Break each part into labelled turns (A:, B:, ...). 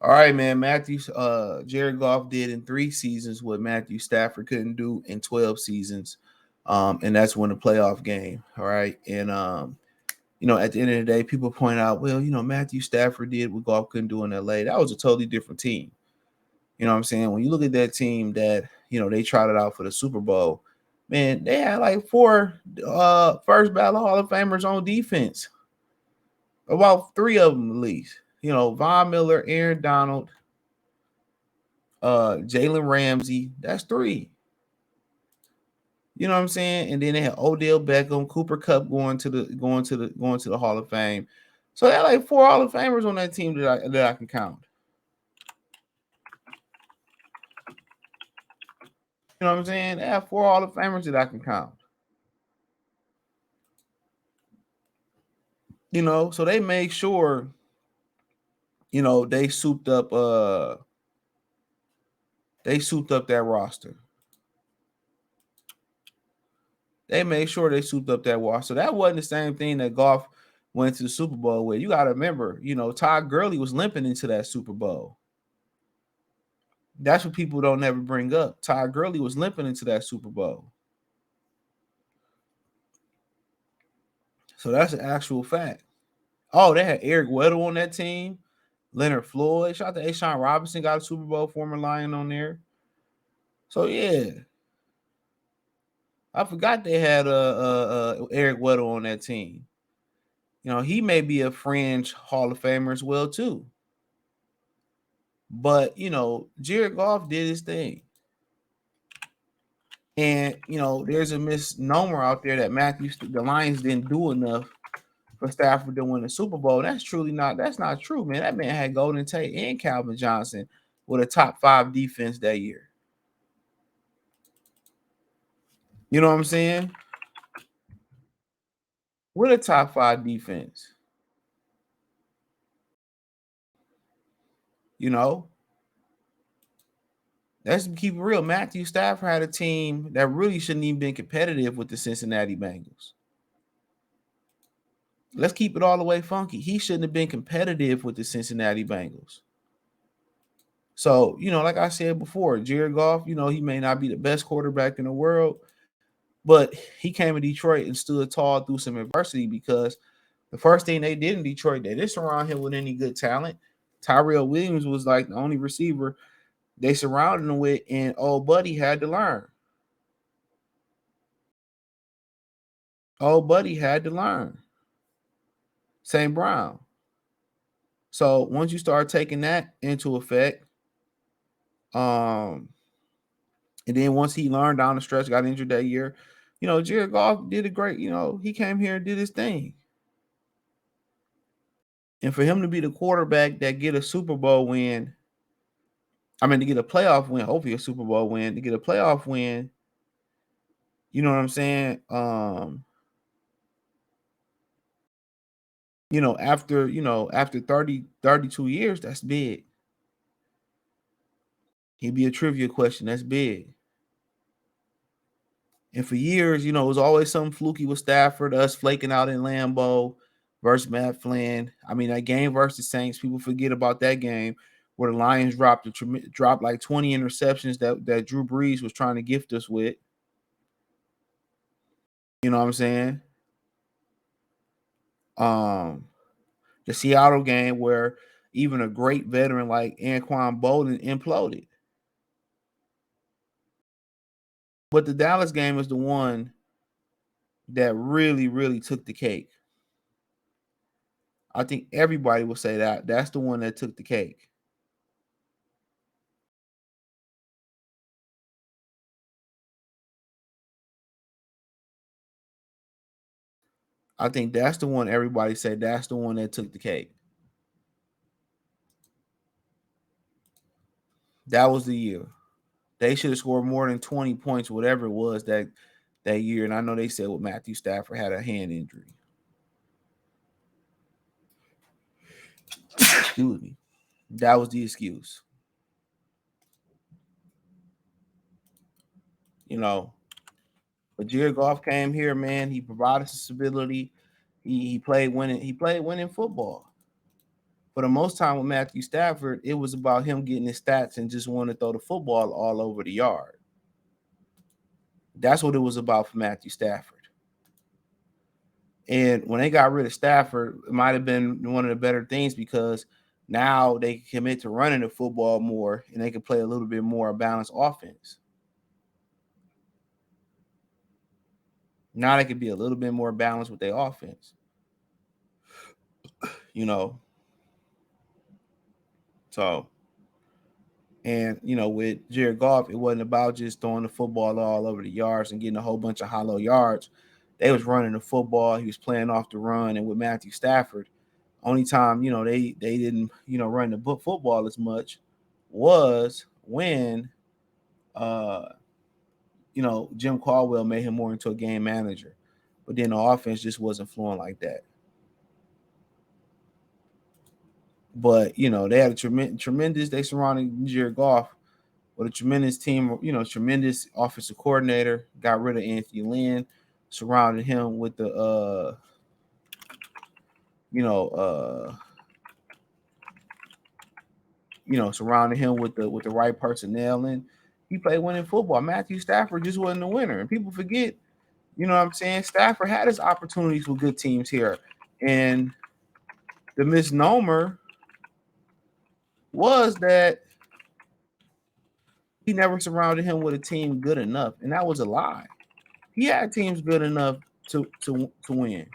A: All right, man. Jared Goff did in 3 seasons what Matthew Stafford couldn't do in 12 seasons. And that's win a playoff game. All right. And at the end of the day, people point out, well, Matthew Stafford did what Goff couldn't do in LA. That was a totally different team. You know what I'm saying? When you look at that team that, they trotted out for the Super Bowl, man, they had like 4 first ballot Hall of Famers on defense. About 3 of them at least. Von Miller, Aaron Donald, Jalen Ramsey. That's 3. You know what I'm saying? And then they had Odell Beckham, Cooper Kupp going to the Hall of Fame. So they had like 4 Hall of Famers on that team that I can count. You know what I'm saying? They have 4 Hall of Famers that I can count. So they made sure, they souped up that roster. They made sure they souped up that roster. So that wasn't the same thing that Goff went to the Super Bowl with. You got to remember, Todd Gurley was limping into that Super Bowl. That's what people don't ever bring up. Todd Gurley was limping into that Super Bowl. So that's an actual fact. Oh, they had Eric Weddle on that team. Leonard Floyd. Shout out to Ashawn Robinson, got a Super Bowl former Lion on there. So, yeah. I forgot they had Eric Weddle on that team. He may be a fringe Hall of Famer as well, too. But, Jared Goff did his thing. And, there's a misnomer out there that the Lions didn't do enough for Stafford to win the Super Bowl. That's not true, man. That man had Golden Tate and Calvin Johnson with a top 5 defense that year. You know what I'm saying? With a top 5 defense. Let's keep it real. Matthew Stafford had a team that really shouldn't even been competitive with the Cincinnati Bengals. Let's keep it all the way funky. He shouldn't have been competitive with the Cincinnati Bengals. So, like I said before, Jared Goff, he may not be the best quarterback in the world, but he came to Detroit and stood tall through some adversity because the first thing they did in Detroit, they didn't surround him with any good talent. Tyrell Williams was like the only receiver they surrounded him with, and old buddy had to learn. St. Brown. So once you start taking that into effect, and then once he learned down the stretch, got injured that year, Jared Goff did a great, he came here and did his thing. And for him to be the quarterback that get a Super Bowl win, to get a playoff win, hopefully a Super Bowl win, to get a playoff win, you know what I'm saying? After 32 years, that's big. He'd be a trivia question. That's big. And for years, it was always something fluky with Stafford, us flaking out in Lambeau versus Matt Flynn. That game versus the Saints, people forget about that game where the Lions dropped like 20 interceptions that Drew Brees was trying to gift us with. You know what I'm saying? The Seattle game where even a great veteran like Anquan Bolden imploded. But the Dallas game is the one that really, really took the cake. I think everybody will say that. That's the one that took the cake. I think that's the one everybody said that's the one that took the cake. That was the year. They should have scored more than 20 points, whatever it was that year. And I know they said Matthew Stafford had a hand injury. Excuse me. That was the excuse. But Jared Goff came here, man. He provided stability. He played winning football For the most time with Matthew Stafford, it was about him getting his stats and just wanting to throw the football all over the yard. That's what it was about for Matthew Stafford. And when they got rid of Stafford, it might have been one of the better things because now they can commit to running the football more and they can play a little bit more balanced offense. Now they could be a little bit more balanced with their offense. You know. So, and with Jared Goff, it wasn't about just throwing the football all over the yards and getting a whole bunch of hollow yards. They was running the football. He was playing off the run, and with Matthew Stafford, only time they didn't run the football as much was when Jim Caldwell made him more into a game manager, but then the offense just wasn't flowing like that. But they had a tremendous. They surrounded Jared Goff with a tremendous team. Tremendous offensive coordinator. Got rid of Anthony Lynn, surrounded him with the surrounding him with the right personnel, and he played winning football. Matthew Stafford just wasn't a winner, and people forget. You know what I'm saying? Stafford had his opportunities with good teams here, and the misnomer was that he never surrounded him with a team good enough, and that was a lie. He had teams good enough to win.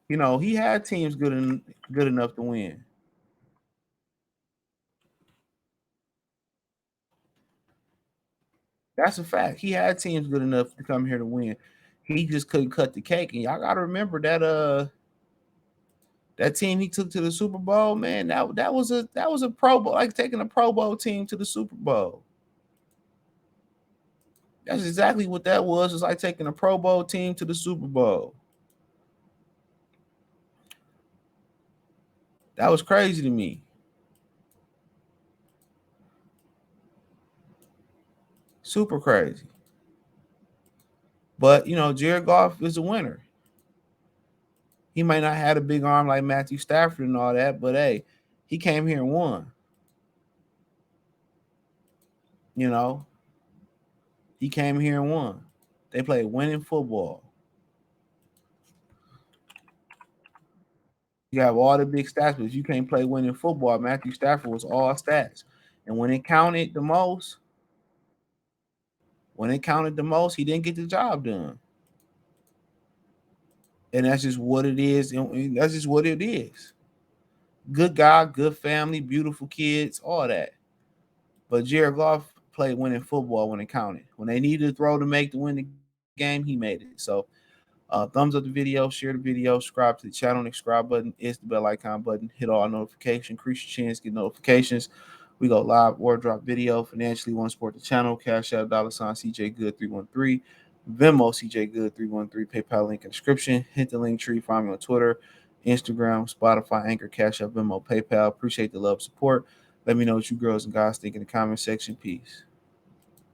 A: He had teams good enough to win. That's a fact. He had teams good enough to come here to win. He just couldn't cut the cake. And y'all gotta remember that team he took to the Super Bowl, man. That was a Pro Bowl, like taking a Pro Bowl team to the Super Bowl. That's exactly what that was. It's like taking a Pro Bowl team to the Super Bowl. That was crazy to me. Super crazy. But Jared Goff is a winner. He might not have a big arm like Matthew Stafford and all that, but hey, he came here and won. He came here and won. They played winning football. You have all the big stats, but if you can't play winning football, Matthew Stafford was all stats. And when it counted the most, he didn't get the job done. And that's just what it is. And that's just what it is. Good guy, good family, beautiful kids, all that. But Jared Goff played winning football when it counted. When they needed to throw to win the game, he made it. So thumbs up the video, share the video, subscribe to the channel. The subscribe button is the bell icon button. Hit all notifications, increase your chance, get notifications. We go live or drop video. Financially, want to support the channel. Cash App, $ CJ Good 313. Venmo, CJ Good 313. PayPal link in the description. Hit the link tree. Find me on Twitter, Instagram, Spotify, Anchor, Cash App, Venmo, PayPal. Appreciate the love, support. Let me know what you girls and guys think in the comment section. Peace.